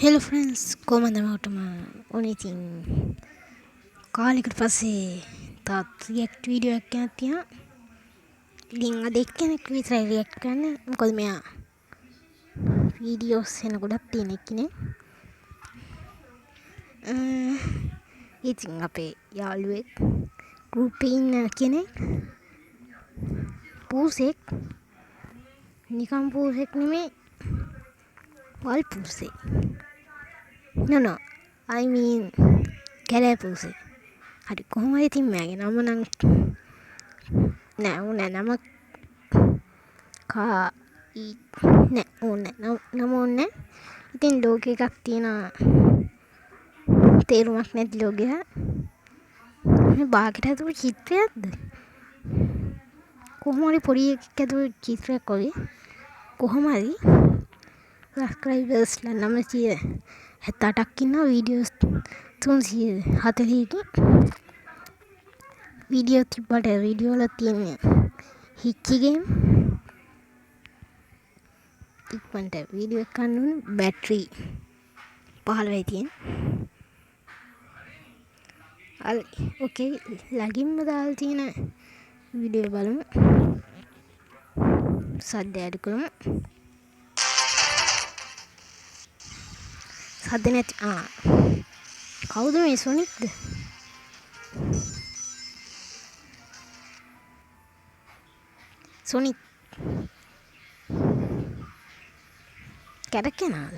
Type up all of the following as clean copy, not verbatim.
Hello friends, කොහමද මටම ඕනේ ඉතින් කාලෙකට පස්සේ තාත් රියැක්ට් වීඩියෝ එකක් ගෙනත් තියෙනවා. ඉතින් අද එක්කෙනෙක් විතරයි රියැක්ට් කරන්නේ. මොකද මෙයා වීඩියෝස් එන ගොඩක් තියෙන එක්කෙනෙක්. ඉතින් අපේ යාළුවෙක් ගෲප් එකේ ඉන්න කෙනෙක් පූසෙක් නිකම් පූසෙක් නෙමෙයි වල් පූසෙක්. No, I mean කැලෑ පූසෙක්. හරි කොහොමද ඉතින් මෙයාගේ නම නම් නෑ නම නම ඕනේ. ඉතින් ලෝගෝ එකක් තියෙනවා තේරුමක් නැති ලෝගෝ. මේ බාගෙට හදපු චිත්‍රයක්ද? කොහොම හරි පොඩි එකෙක් හදපු චිත්‍රයක් වගේ. කොහොම හරි සබ්ස්ක්‍රයිබර්ස්ලා 978ක් ඉන්නවා වීඩියෝස් 340ක. වීඩියෝ තිබ්බට වීඩියෝ වල තියෙන්නේ හිච්චි ගේම්. ඉක්මනට වීඩියෝ එක ගන්න ඕනේ. බැටරි 15යි තියෙන්නේ. හරි ඕකේ ළඟින්ම දාලා තියෙන වීඩියෝ බලමු. සද්ද අඩු කරමු. සද්ද නැති කවුද මේ සොනික්ද? Sonic කැරකෙනාද?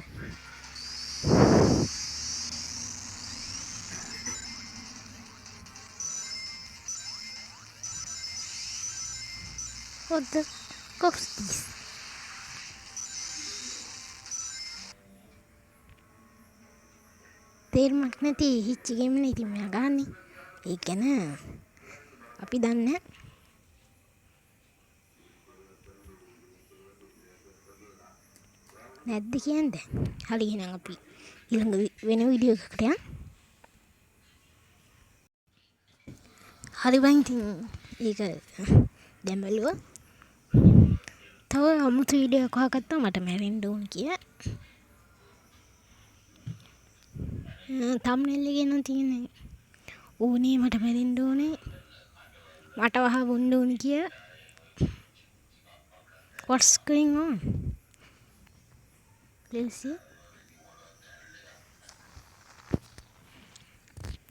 What the cops this? තේරුමක් නැති හිච්චි ගේම් නේ ඉතින් මෙයා ගහන්නේ. ඒක ගැන අපි දන්නේ නැද්ද කියන්නේ. හරි එහෙනම් අපි ඊළඟ වෙන වීඩියෝ එකකට යන්න. හරි බං ඉතින් ඒක දැන් බලුවා. තව අමුතු වීඩියෝ එකක් හොයාගත්තා මට මැරෙන්න ඕන කියලා. තම්බ්නෙල් එකේ නම් තියෙන්නේ ඕනේ මට මැරෙන්න ඕනේ. මට වහ බොන්න ඕනේ කියලා. What's going on? Let's see.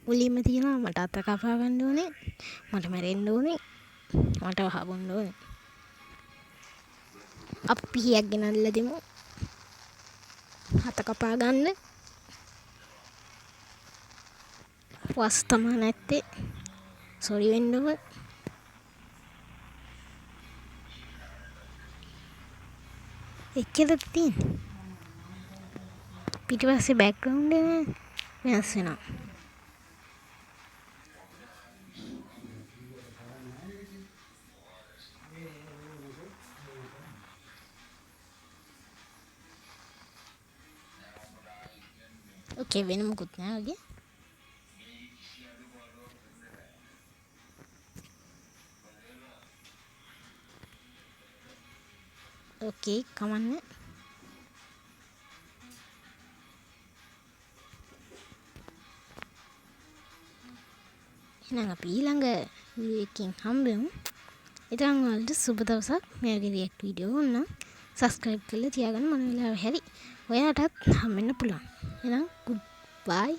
මුලින්ම තියෙනවා මට අත කපා ගන්න ඕනේ. මට මැරෙන්න ඕනේ. මට වහ බොන්න ඕනේ. අපි හියක් ගෙනල්ලා දෙමු. අත කපා ගන්න. වස් තමයි නැත්තේ. සෝරි වෙන්න ඕන. එච්චරද තියෙන්නේ? පිටිපස්සේ බෑග්ග්‍රවුන්ඩ් එක වෙනස් වෙනවා. ඕකේ වෙන මොකුත් නෑ වගේ. ඕකේ කමන්නේ. එහෙනම් අපි ඊළඟ වීඩියෝ එකකින් හම්බෙමු. ඉතින් ඔයාලට සුබ දවසක්. මේ වගේ රියැක්ට් වීඩියෝ ඕන නම් සබ්ස්ක්‍රයිබ් කරලා තියාගන්න මොන වෙලාවෙ හැරි ඔයාටත් හම්බෙන්න පුළුවන්. එහෙනම් good bye.